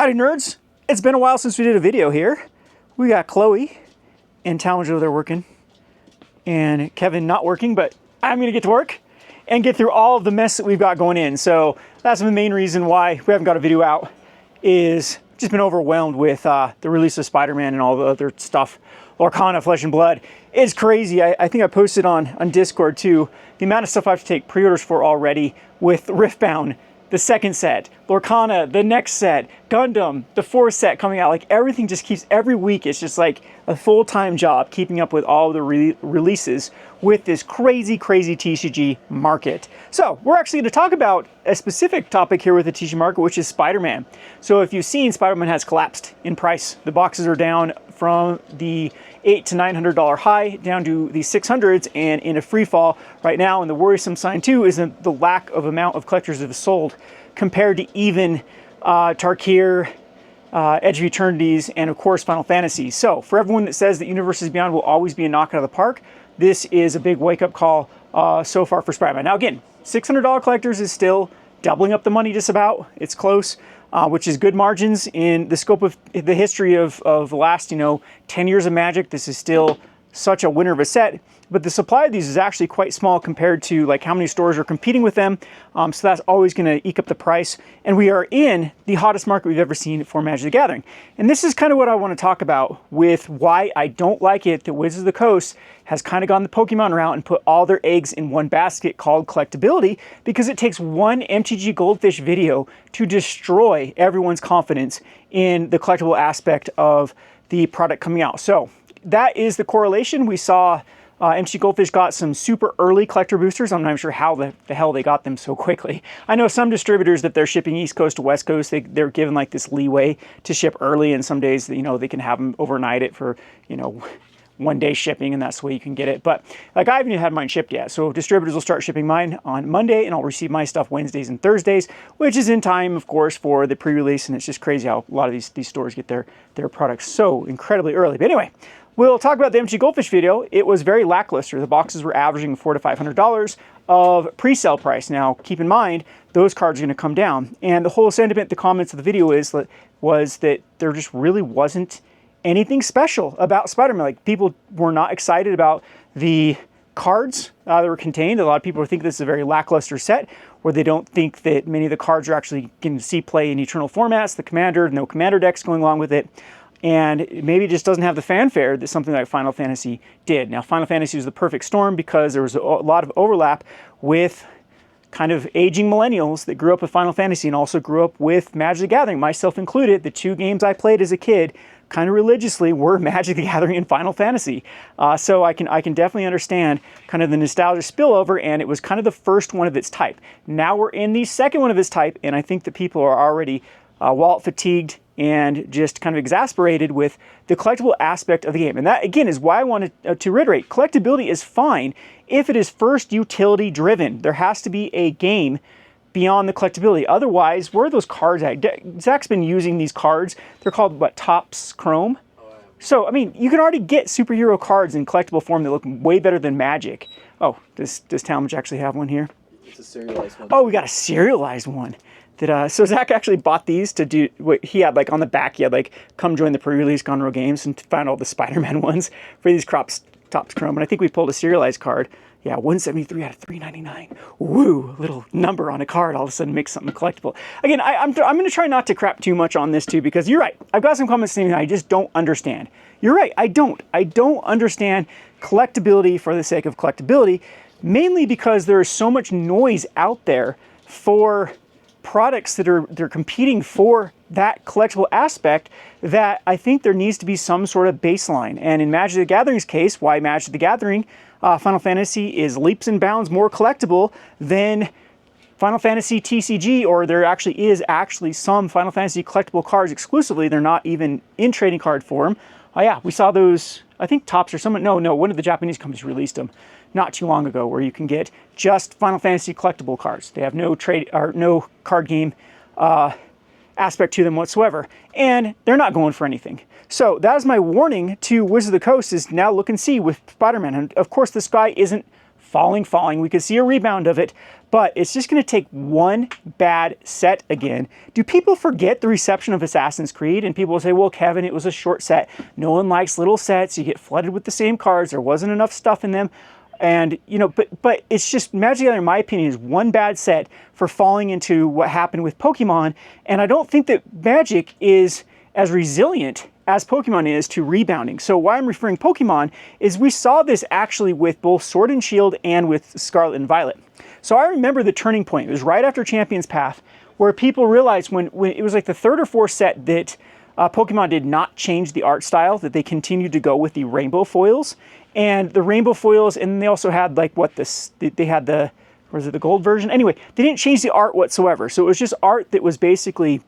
Howdy nerds! It's been a while since we did a video here. We got Chloe and Talmadge over there working, and Kevin not working, but I'm gonna get to work and get through all of the mess that we've got going in. So that's the main reason why we haven't got a video out, is just been overwhelmed with the release of Spider-Man and all the other stuff. Lorcana, Flesh and Blood. It's crazy. I think I posted on Discord too, the amount of stuff I have to take pre-orders for already with Riftbound, the second set, Lorcana, the next set, Gundam, the fourth set coming out. Like everything just keeps, every week it's just like a full-time job keeping up with all the releases with this crazy TCG market. So we're actually going to talk about a specific topic here with the TCG market, which is Spider-Man. So if you've seen, Spider-Man has collapsed in price. The boxes are down from the $800 to $900 high down to the 600s and in a free fall right now. And the worrisome sign too is the lack of amount of collectors that have sold compared to even Tarkir, Edge of Eternities, and of course Final Fantasy. So for everyone that says that Universes Beyond will always be a knock out of the park, this is a big wake-up call so far for Spider-Man. Now again, $600 collectors is still doubling up the money just about. It's close. Which is good margins in the scope of the history of the last, 10 years of Magic. This is still such a winner of a set, but the supply of these is actually quite small compared to like how many stores are competing with them. So that's always going to eke up the price. And we are in the hottest market we've ever seen for Magic the Gathering. And this is kind of what I want to talk about with why I don't like it that Wizards of the Coast has kind of gone the Pokemon route and put all their eggs in one basket called Collectability, because it takes one MTG Goldfish video to destroy everyone's confidence in the collectible aspect of the product coming out. So that is the correlation. We saw MTG Goldfish got some super early collector boosters. I'm not even sure how the hell they got them so quickly. I know some distributors that they're shipping East Coast to West Coast, they're given like this leeway to ship early, and some days, they can have them overnight it for, 1 day shipping, and that's the way you can get it. But like I haven't even had mine shipped yet. So distributors will start shipping mine on Monday, and I'll receive my stuff Wednesdays and Thursdays, which is in time, of course, for the pre-release. And it's just crazy how a lot of these stores get their products so incredibly early. But anyway, we'll talk about the MTG Goldfish video. It was very lackluster. The boxes were averaging $400 to $500 of pre-sale price. Now, keep in mind, those cards are going to come down. And the whole sentiment, the comments of the video was that there just really wasn't anything special about Spider-Man. Like, people were not excited about the cards that were contained. A lot of people think this is a very lackluster set, where they don't think that many of the cards are actually going to see play in Eternal formats. The Commander, no Commander decks going along with it. And maybe it just doesn't have the fanfare that something like Final Fantasy did. Now, Final Fantasy was the perfect storm because there was a lot of overlap with kind of aging millennials that grew up with Final Fantasy and also grew up with Magic the Gathering, myself included. The two games I played as a kid kind of religiously were Magic the Gathering and Final Fantasy. So I can definitely understand kind of the nostalgia spillover, and it was kind of the first one of its type. Now we're in the second one of its type, and I think that people are already wallet fatigued and just kind of exasperated with the collectible aspect of the game. And that, again, is why I wanted to reiterate, collectability is fine if it is first utility driven. There has to be a game beyond the collectability. Otherwise, where are those cards at? Zach's been using these cards. They're called, what, Topps Chrome? So, I mean, you can already get superhero cards in collectible form that look way better than Magic. Oh, does Talmadge actually have one here? It's a serialized one. Oh, we got a serialized one. So Zach actually bought these to do what he had, like on the back, he had like, come join the pre-release Gonro Games, and found all the Spider-Man ones for these Topps Chrome. And I think we pulled a serialized card. Yeah, 173 out of 399. Woo, little number on a card all of a sudden makes something collectible. Again, I'm going to try not to crap too much on this too, because you're right. I've got some comments saying I just don't understand. You're right, I don't understand collectability for the sake of collectability, mainly because there is so much noise out there for products that they're competing for that collectible aspect, that I think there needs to be some sort of baseline. And in Magic the Gathering's case, why Magic the Gathering Final Fantasy is leaps and bounds more collectible than Final Fantasy TCG, or there actually is some Final Fantasy collectible cards exclusively. They're not even in trading card form. Oh yeah, we saw those, I think Topps or someone, no, one of the Japanese companies released them not too long ago, where you can get just Final Fantasy collectible cards. They have no trade or no card game aspect to them whatsoever, and they're not going for anything. So that is my warning to Wizards of the Coast, is now look and see with Spider-Man. And of course, this guy isn't falling. We could see a rebound of it, but it's just going to take one bad set again. Do people forget the reception of Assassin's Creed? And people will say, well, Kevin, it was a short set. No one likes little sets. You get flooded with the same cards. There wasn't enough stuff in them. And, you know, but it's just Magic the Gathering, in my opinion, is one bad set for falling into what happened with Pokemon. And I don't think that Magic is as resilient as Pokemon is to rebounding. So why I'm referring Pokemon is we saw this actually with both Sword and Shield and with Scarlet and Violet. So I remember the turning point. It was right after Champion's Path, where people realized when it was like the third or fourth set that Pokemon did not change the art style, that they continued to go with the rainbow foils. And the rainbow foils, and they also had like they had the, or was it the gold version? Anyway, they didn't change the art whatsoever. So it was just art that was basically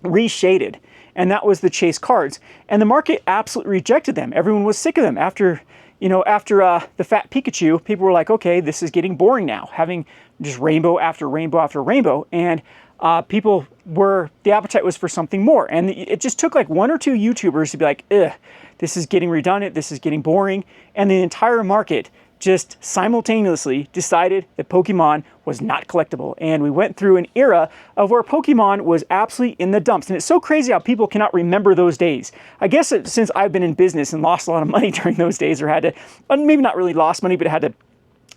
reshaded. And that was the chase cards. And the market absolutely rejected them. Everyone was sick of them. After the Fat Pikachu, people were like, okay, this is getting boring now, having just rainbow after rainbow after rainbow. And the appetite was for something more. And it just took like one or two YouTubers to be like, ugh, this is getting redundant, this is getting boring. And the entire market just simultaneously decided that Pokemon was not collectible. And we went through an era of where Pokemon was absolutely in the dumps. And it's so crazy how people cannot remember those days. I guess since I've been in business and lost a lot of money during those days, or had to, maybe not really lost money, but had to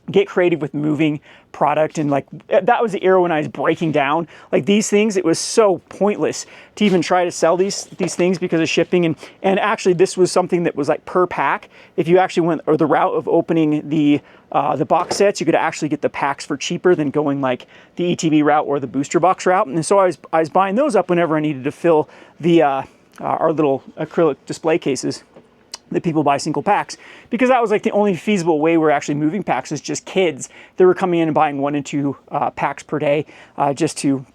get creative with moving product, and like that was the era when I was breaking down like these things. It was so pointless to even try to sell these things because of shipping, and actually this was something that was like per pack. If you actually went or the route of opening the box sets, you could actually get the packs for cheaper than going like the ETB route or the booster box route. And so I was buying those up whenever I needed to fill the our little acrylic display cases that people buy single packs, because that was like the only feasible way we're actually moving packs, is just kids that were coming in and buying 1 and 2 packs per day, just to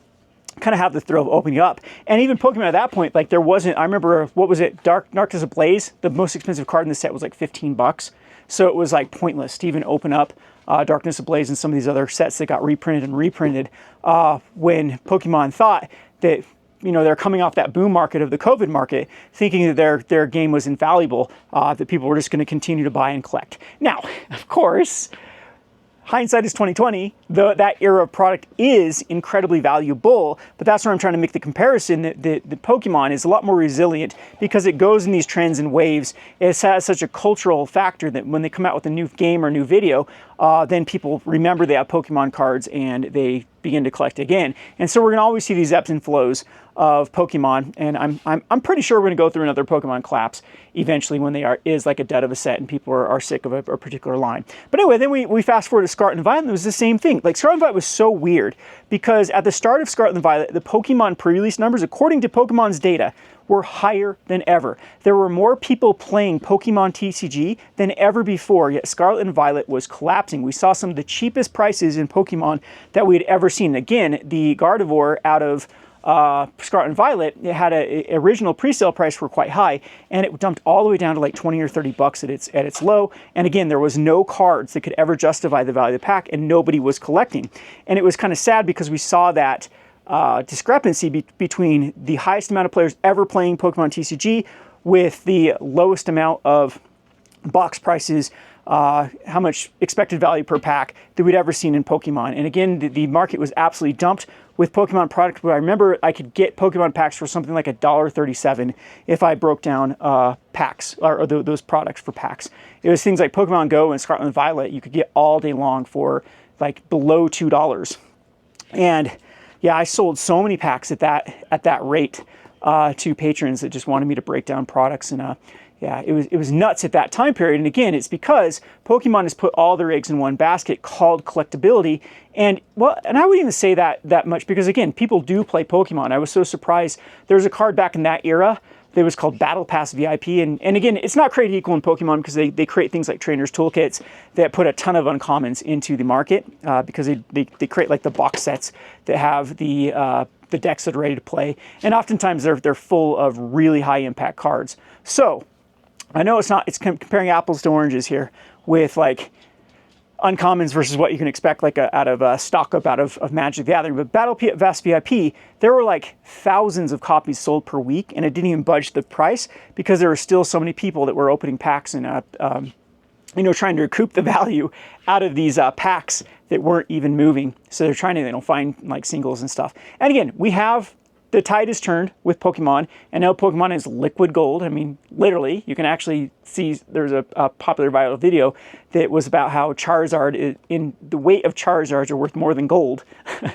kind of have the thrill of opening up. And even Pokemon at that point, like there wasn't, I remember, what was it, Darkness Ablaze, the most expensive card in the set was like $15. So it was like pointless to even open up Darkness Ablaze and some of these other sets that got reprinted when Pokemon thought that, you know, they're coming off that boom market of the COVID market, thinking that their game was infallible, that people were just going to continue to buy and collect. Now, of course, hindsight is 2020. That era of product is incredibly valuable, but that's where I'm trying to make the comparison that Pokemon is a lot more resilient because it goes in these trends and waves. It has such a cultural factor that when they come out with a new game or new video, then people remember they have Pokemon cards and they begin to collect again. And so we're going to always see these ebbs and flows of Pokemon, and I'm pretty sure we're going to go through another Pokemon collapse eventually when is like a dead of a set and people are sick of a particular line. But anyway, then we fast forward to Scarlet and Violet, and it was the same thing. Like Scarlet and Violet was so weird because at the start of Scarlet and Violet, the Pokemon pre-release numbers, according to Pokemon's data, were higher than ever. There were more people playing Pokemon TCG than ever before, yet Scarlet and Violet was collapsing. We saw some of the cheapest prices in Pokemon that we had ever seen. Again, the Gardevoir out of Scarlet and Violet, it had a original pre-sale price were quite high, and it dumped all the way down to like 20 or 30 bucks at its low. And again, there was no cards that could ever justify the value of the pack, and nobody was collecting. And it was kind of sad because we saw that discrepancy between the highest amount of players ever playing Pokemon TCG with the lowest amount of box prices, how much expected value per pack that we'd ever seen in Pokemon. And again, the market was absolutely dumped with Pokemon products. But I remember I could get Pokemon packs for something like $1.37 if I broke down packs or those products for packs. It was things like Pokemon Go and Scarlet and Violet you could get all day long for like below $2. And yeah, I sold so many packs at that rate to patrons that just wanted me to break down products. And yeah, it was nuts at that time period. And again, it's because Pokemon has put all their eggs in one basket called collectability. And well, and I wouldn't even say that much because again, people do play Pokemon. I was so surprised. There was a card back in that era that was called Battle Pass VIP. And again, it's not created equal in Pokemon because they create things like trainers toolkits that put a ton of uncommons into the market because they create like the box sets that have the decks that are ready to play. And oftentimes they're full of really high impact cards. So I know it's comparing apples to oranges here with like uncommons versus what you can expect like out of stock up out of Magic the Gathering. But Battle Pass VIP, there were like thousands of copies sold per week, and it didn't even budge the price because there were still so many people that were opening packs and you know, trying to recoup the value out of these packs that weren't even moving. So they're trying to, you know, find like singles and stuff. And again, we have, the tide is turned with Pokemon, and now Pokemon is liquid gold. I mean, literally, you can actually see there's a popular viral video that was about how Charizard, in the weight of Charizards are worth more than gold.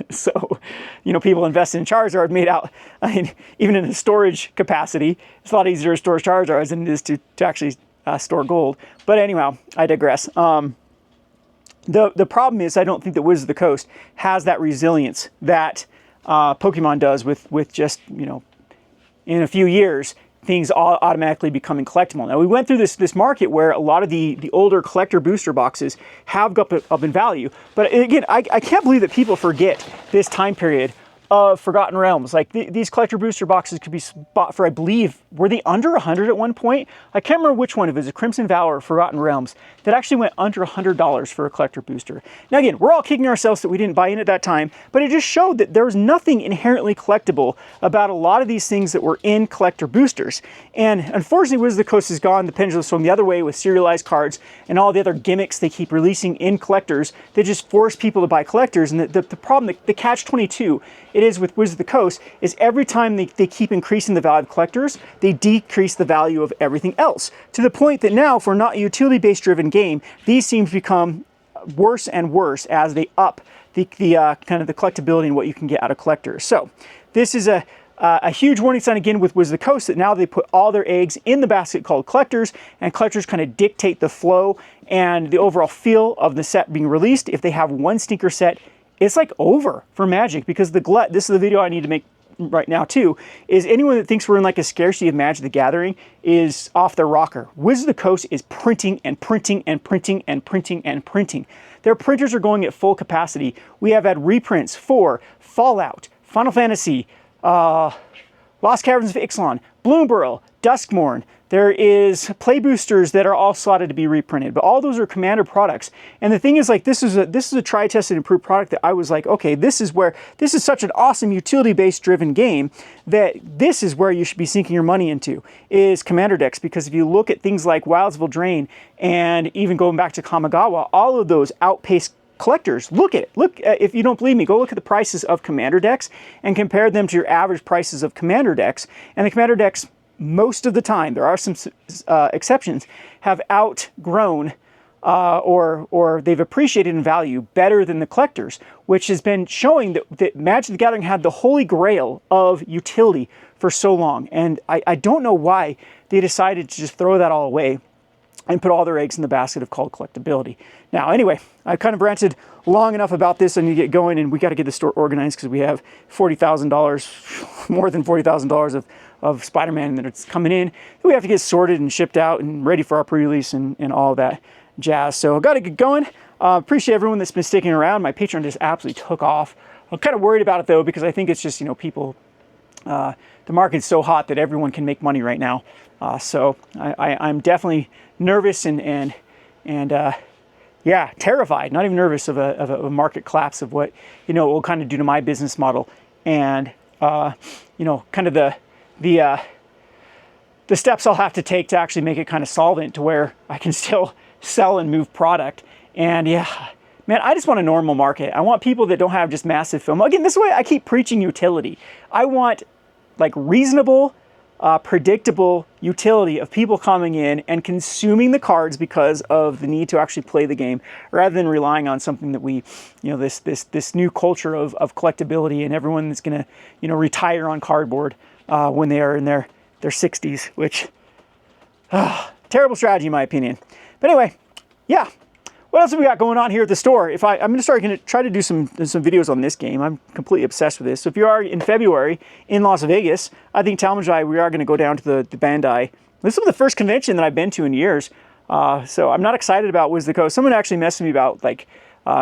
So, you know, people invested in Charizard made out, I mean, even in a storage capacity, it's a lot easier to store Charizards than it is to actually store gold. But anyhow, I digress. The problem is I don't think that Wizards of the Coast has that resilience that Pokemon does with just, you know, in a few years, things all automatically becoming collectible. Now, we went through this market where a lot of the older collector booster boxes have got up in value. But again, I can't believe that people forget this time period of Forgotten Realms. Like these collector booster boxes could be bought for, I believe, were they under 100 at one point? I can't remember which one, if it was a Crimson Valor or Forgotten Realms, that actually went under $100 for a collector booster. Now again, we're all kicking ourselves that we didn't buy in at that time, but it just showed that there was nothing inherently collectible about a lot of these things that were in collector boosters. And unfortunately, Wizards of the Coast is gone. The pendulum swung the other way with serialized cards and all the other gimmicks they keep releasing in collectors that just force people to buy collectors. And the problem, the catch-22, it is with Wizards of the Coast, is every time they keep increasing the value of collectors, they decrease the value of everything else. To the point that now, if we're not a utility-based driven game, these seem to become worse and worse as they up the kind of the collectability and what you can get out of collectors. So this is a huge warning sign again with Wizards of the Coast that now they put all their eggs in the basket called collectors, and collectors kind of dictate the flow and the overall feel of the set being released. If they have one stinker set, it's like over for Magic, because the glut, this is the video I need to make right now too, is anyone that thinks we're in like a scarcity of Magic the Gathering is off their rocker. Wizards of the Coast is printing and printing and printing and printing and printing. Their printers are going at full capacity. We have had reprints for Fallout, Final Fantasy, Lost Caverns of Ixalan, Bloomburrow, Duskmourn. There is play boosters that are all slotted to be reprinted, but all those are Commander products. And the thing is, like, this is a try-tested, improved product that I was like, okay, this is such an awesome utility-based driven game that this is where you should be sinking your money into, is Commander decks. Because if you look at things like Wildsville Drain and even going back to Kamigawa, all of those outpace collectors. Look at it. Look, if you don't believe me, go look at the prices of Commander decks and compare them to your average prices of Commander decks. And the Commander decks, most of the time, there are some exceptions, have outgrown or they've appreciated in value better than the collectors, which has been showing that Magic the Gathering had the holy grail of utility for so long. And I don't know why they decided to just throw that all away and put all their eggs in the basket of called collectability. Now, anyway, I kind of ranted long enough about this. I need to get going, and we got to get the store organized because we have $40,000, more than $40,000 of Spider-Man that's coming in. We have to get sorted and shipped out and ready for our pre-release and all that jazz. So I got to get going. Appreciate everyone that's been sticking around. My Patreon just absolutely took off. I'm kind of worried about it though, because I think it's just, you know, people, the market's so hot that everyone can make money right now. So I'm definitely nervous and yeah, terrified, not even nervous of a market collapse, of what, you know, it will kind of do to my business model, and you know, kind of the steps I'll have to take to actually make it kind of solvent to where I can still sell and move product. And yeah, man, I just want a normal market. I want people that don't have just massive FOMO. Again, this is why I keep preaching utility. I want like reasonable, predictable utility of people coming in and consuming the cards because of the need to actually play the game, rather than relying on something that we, you know, this new culture of collectability, and everyone that's gonna, you know, retire on cardboard when they are in their 60s, which terrible strategy in my opinion. But anyway, yeah. What else have we got going on here at the store? I'm going to try to do some videos on this game. I'm completely obsessed with this. So if you are in February in Las Vegas, I think Talmadge and I, we are going to go down to the Bandai. This was the first convention that I've been to in years. So I'm not excited about Wizards of the Coast. Someone actually messaged me about like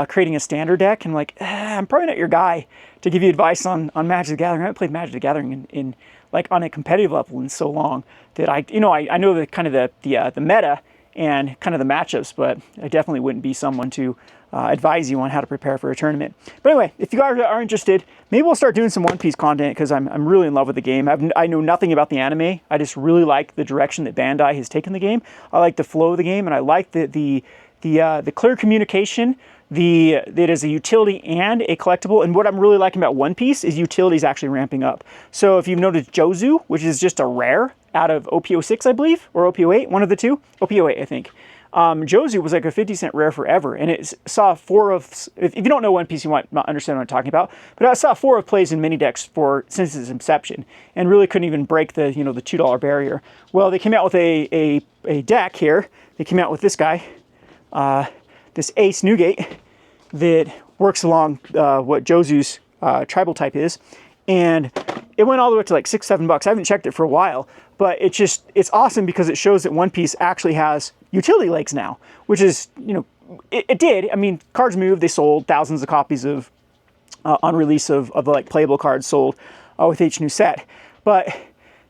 creating a standard deck, and I'm like, I'm probably not your guy to give you advice on Magic the Gathering. I haven't played Magic the Gathering in like on a competitive level in so long that I know the kind of the meta and kind of the matchups, but I definitely wouldn't be someone to advise you on how to prepare for a tournament. But anyway, if you guys are interested, maybe we'll start doing some One Piece content because I'm really in love with the game. I know nothing about the anime. I just really like the direction that Bandai has taken the game. I like the flow of the game, and I like the clear communication. It is a utility and a collectible, and what I'm really liking about One Piece is utility is actually ramping up. So if you've noticed Jozu, which is just a rare out of OPO6, I believe, or OPO8, one of the two, OPO8, I think. Jozu was like a 50-cent rare forever, and it saw if you don't know One Piece, you might not understand what I'm talking about, but I saw 4 of plays in mini decks since its inception, and really couldn't even break the the $2 barrier. Well, they came out with a deck here. They came out with this guy, this Ace Newgate, that works along what Jozu's tribal type is, and it went all the way up to like $6-7. I haven't checked it for a while, but it's awesome because it shows that One Piece actually has utility legs now, which is, it did. I mean, cards moved, they sold thousands of copies of on release of the like playable cards sold with each new set. But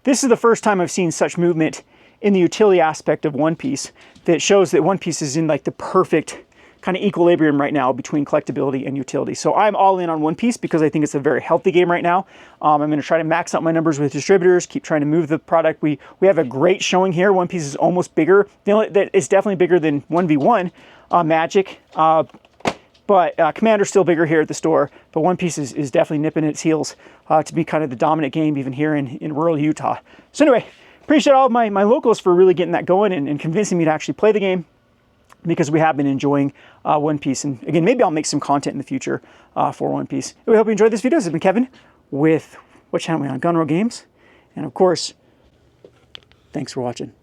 this is the first time I've seen such movement in the utility aspect of One Piece that shows that One Piece is in like the perfect kind of equilibrium right now between collectability and utility. So I'm all in on One Piece because I think it's a very healthy game right now. I'm going to try to max out my numbers with distributors, keep trying to move the product. We have a great showing here. One Piece is almost bigger. It's definitely bigger than 1v1 Magic, but Commander's still bigger here at the store. But One Piece is definitely nipping its heels to be kind of the dominant game even here in rural Utah. So anyway, appreciate all of my locals for really getting that going and convincing me to actually play the game, because we have been enjoying One Piece. And again, maybe I'll make some content in the future for One Piece. We hope you enjoyed this video. This has been Kevin with, what channel are we on? Gunroll Games. And of course, thanks for watching.